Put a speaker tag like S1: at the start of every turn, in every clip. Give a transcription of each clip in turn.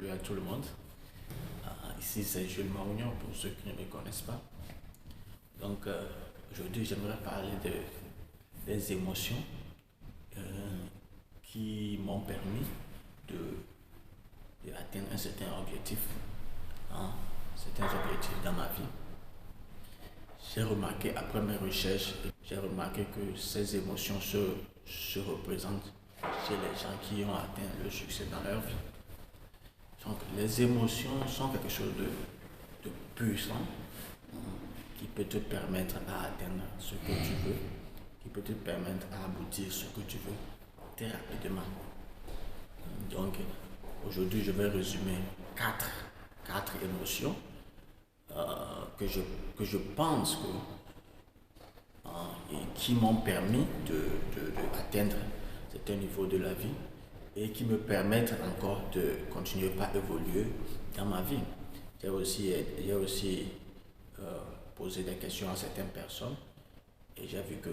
S1: Salut à tout le monde. Ici c'est Jules Marignon pour ceux qui ne me connaissent pas. Donc aujourd'hui j'aimerais parler des émotions euh, qui m'ont permis d'atteindre un certain objectif, hein, certains objectifs dans ma vie. J'ai remarqué après mes recherches, j'ai remarqué que ces émotions se représentent chez les gens qui ont atteint le succès dans leur vie. Donc les émotions sont quelque chose de puissant, hein, qui peut te permettre à atteindre ce que tu veux, qui peut te permettre à aboutir ce que tu veux très rapidement. Donc aujourd'hui je vais résumer quatre émotions que je pense et qui m'ont permis d'atteindre certains niveaux de la vie et qui me permettent encore de continuer à évoluer dans ma vie. J'ai aussi posé des questions à certaines personnes et j'ai vu qu'à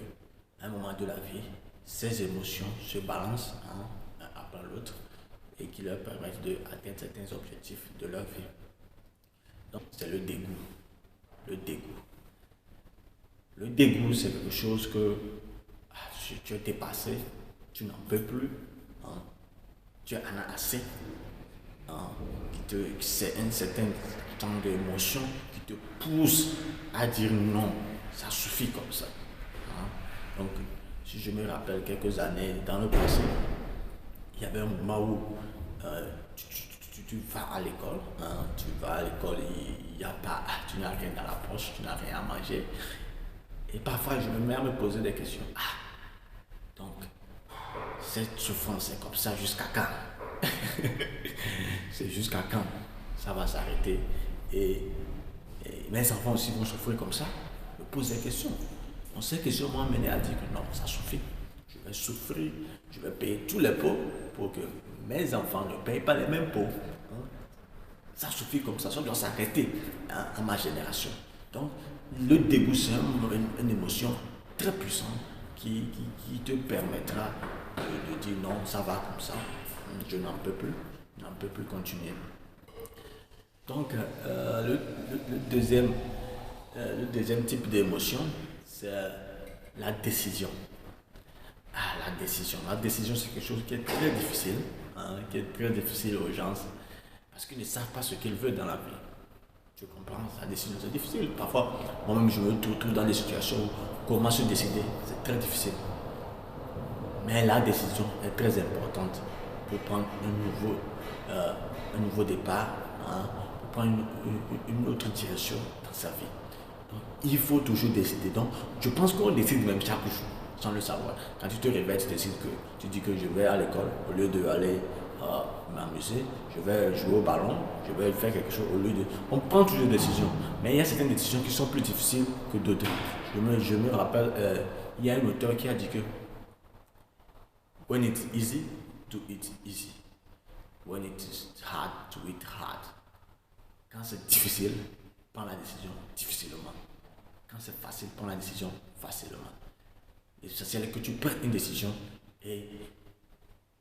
S1: un moment de la vie, ces émotions se balancent un après l'autre et qui leur permettent d'atteindre certains objectifs de leur vie. Donc c'est le dégoût. Le dégoût. Le dégoût, c'est quelque chose que tu es dépassé, tu n'en peux plus, hein, tu en as assez. Hein, c'est un certain temps d'émotion qui te pousse à dire non, ça suffit comme ça. Hein. Donc, si je me rappelle quelques années dans le passé, il y avait un moment où tu vas à l'école, hein, il n'y a pas, tu n'as rien dans la poche, tu n'as rien à manger. Et parfois, je me mets à me poser des questions. Donc, cette souffrance, c'est comme ça jusqu'à quand? C'est jusqu'à quand ça va s'arrêter? Et mes enfants aussi vont souffrir comme ça. Je me pose des questions. Donc, ces questions m'ont amené à dire que non, ça suffit. Je vais souffrir, je vais payer tous les pots pour que mes enfants ne payent pas les mêmes pots. Hein? Ça suffit comme ça doit s'arrêter, hein, à ma génération. Donc, le dégoût, c'est une émotion très puissante qui te permettra de dire non, ça va comme ça, je n'en peux plus, continuer. Donc, le deuxième type d'émotion, c'est la décision. La décision. La décision, c'est quelque chose qui est très difficile, hein, qui est très difficile aux gens parce qu'ils ne savent pas ce qu'ils veulent dans la vie. Tu comprends, la décision, c'est difficile. Parfois, moi-même, je me trouve dans des situations où comment se décider, c'est très difficile. Mais la décision est très importante pour prendre un nouveau départ, hein, pour prendre une autre direction dans sa vie. Donc, il faut toujours décider. Donc, je pense qu'on décide même chaque jour, sans le savoir. Quand tu te réveilles, tu dis que je vais à l'école, au lieu d'aller m'amuser, je vais jouer au ballon, je vais faire quelque chose au lieu de... On prend toujours des décisions, mais il y a certaines décisions qui sont plus difficiles que d'autres. Je me rappelle, il y a un auteur qui a dit que when it's easy, do it easy. When it is hard, do it hard. Quand c'est difficile, prends la décision difficilement. Quand c'est facile, prends la décision facilement. L'essentiel est que tu prennes une décision et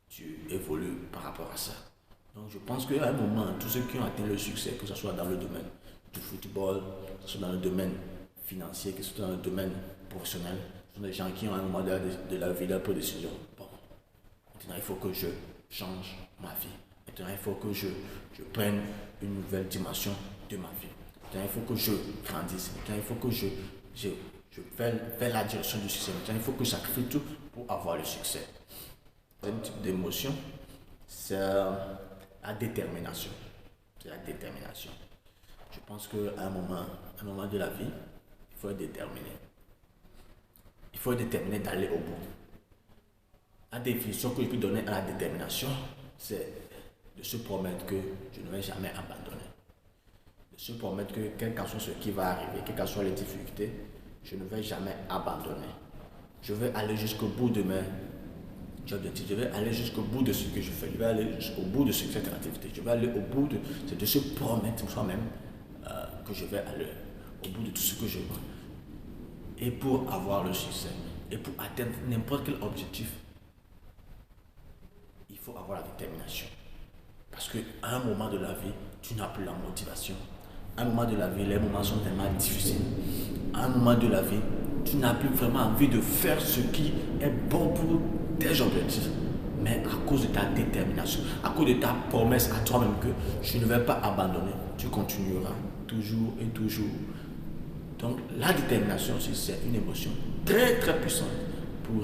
S1: tu évolues par rapport à ça. Donc je pense qu'à un moment, tous ceux qui ont atteint le succès, que ce soit dans le domaine du football, que ce soit dans le domaine financier, que ce soit dans le domaine professionnel, ce sont des gens qui ont à un moment de la vie leur décision. Bon, maintenant il faut que je change ma vie. Maintenant il faut que je prenne une nouvelle dimension de ma vie. Maintenant il faut que je grandisse. Maintenant il faut que je vais la direction du succès. Maintenant il faut que je sacrifie tout pour avoir le succès. Un type d'émotion, c'est la détermination. C'est la détermination. Je pense qu'à un moment de la vie, il faut être déterminé. Il faut être déterminé d'aller au bout. La définition que je peux donner à la détermination, c'est de se promettre que je ne vais jamais abandonner. De se promettre que quel que soit ce qui va arriver, quelles que soient les difficultés, je ne vais jamais abandonner. Je vais aller jusqu'au bout de mes objectifs. Je vais aller jusqu'au bout de ce que je fais. Je vais aller jusqu'au bout de cette activité. Je vais aller au bout c'est de se promettre soi-même que je vais aller au bout de tout ce que je veux. Et pour avoir le succès, et pour atteindre n'importe quel objectif, il faut avoir la détermination. Parce qu'à un moment de la vie, tu n'as plus la motivation. À un moment de la vie, les moments sont tellement difficiles. À un moment de la vie, tu n'as plus vraiment envie de faire ce qui est bon pour tes objectifs. Mais à cause de ta détermination, à cause de ta promesse à toi-même que je ne vais pas abandonner, tu continueras toujours et toujours. Donc la détermination aussi, c'est une émotion très très puissante pour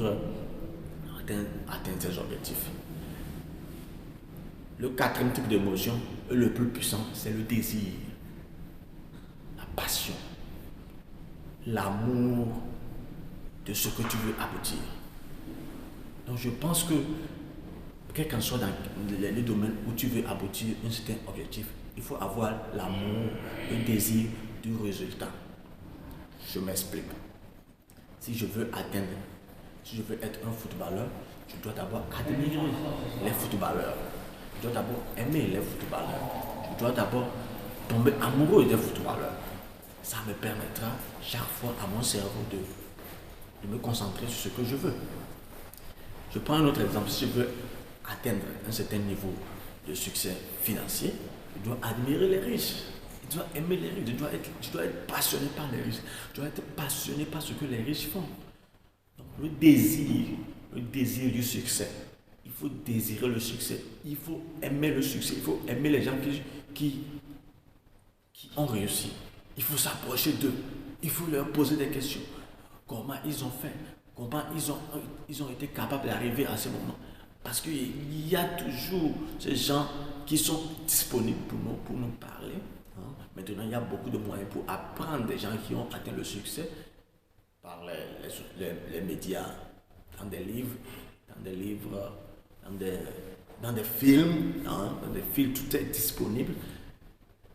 S1: atteindre tes objectifs. Le quatrième type d'émotion, le plus puissant, c'est le désir, la passion, l'amour de ce que tu veux aboutir. Donc je pense que, quel qu'en soit dans les domaines où tu veux aboutir un certain objectif, il faut avoir l'amour, le désir du résultat. Je m'explique. Si je veux être un footballeur, je dois d'abord admirer les footballeurs. Je dois d'abord aimer les footballeurs. Je dois d'abord tomber amoureux des footballeurs. Ça me permettra chaque fois à mon cerveau de me concentrer sur ce que je veux. Je prends un autre exemple. Si je veux atteindre un certain niveau de succès financier, je dois admirer les riches. Je dois aimer les riches. Je dois être passionné par les riches. Je dois être passionné par ce que les riches font. Donc, le désir du succès. Il faut désirer le succès. Il faut aimer le succès. Il faut aimer les gens qui ont réussi. Il faut s'approcher d'eux. Il faut leur poser des questions. Comment ils ont fait? Comment ils ont été capables d'arriver à ce moment? Parce qu'il y a toujours ces gens qui sont disponibles pour nous parler. Maintenant, il y a beaucoup de moyens pour apprendre des gens qui ont atteint le succès par les médias, dans des livres, dans des films, tout est disponible.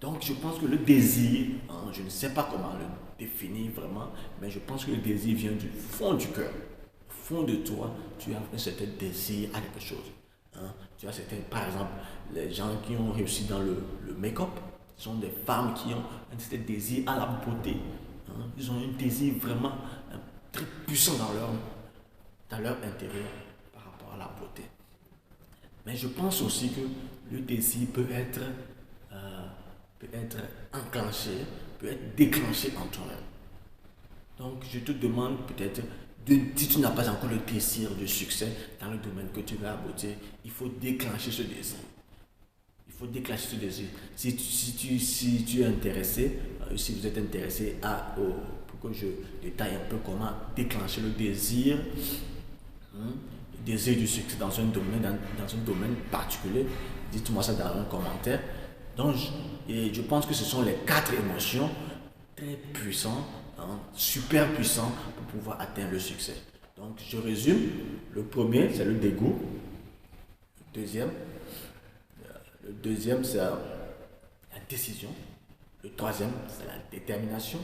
S1: Donc je pense que le désir, je ne sais pas comment le définir vraiment, mais je pense que le désir vient du fond du cœur. Au fond de toi, tu as un certain désir à quelque chose. Tu as par exemple, les gens qui ont réussi dans le make-up sont des femmes qui ont un certain désir à la beauté. Ils ont un désir vraiment très puissant dans leur intérieur par rapport à la beauté. Mais je pense aussi que le désir peut être enclenché, peut être déclenché en toi-même. Donc je te demande peut-être, si tu n'as pas encore le désir de succès dans le domaine que tu veux aboutir, il faut déclencher ce désir. Il faut déclencher ce désir. Si tu es intéressé, si vous êtes intéressé pour que je détaille un peu comment déclencher le désir du succès dans un domaine particulier, dites-moi ça dans un commentaire. Donc, je pense que ce sont les 4 émotions très puissantes, super puissantes pour pouvoir atteindre le succès. Donc, je résume. Le premier, c'est le dégoût. Le deuxième, c'est la décision. Le troisième, c'est la détermination.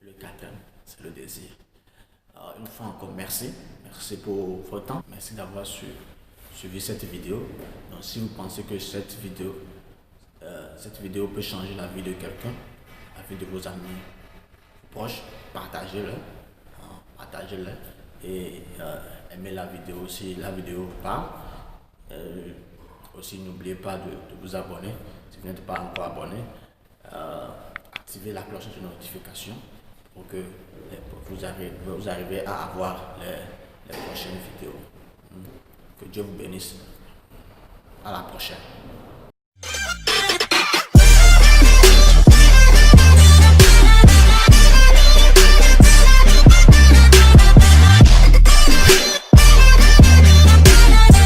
S1: Le quatrième, c'est le désir. Alors, une fois encore, merci. Merci pour votre temps. Merci d'avoir suivi cette vidéo. Donc, si vous pensez que cette vidéo peut changer la vie de quelqu'un, la vie de vos amis proches, partagez-le. Et aimez la vidéo si la vidéo vous parle. Aussi, n'oubliez pas de vous abonner si vous n'êtes pas encore abonné. Activez la cloche de notification pour que vous arrivez à avoir les prochaines vidéos. Que Dieu vous bénisse. À la prochaine.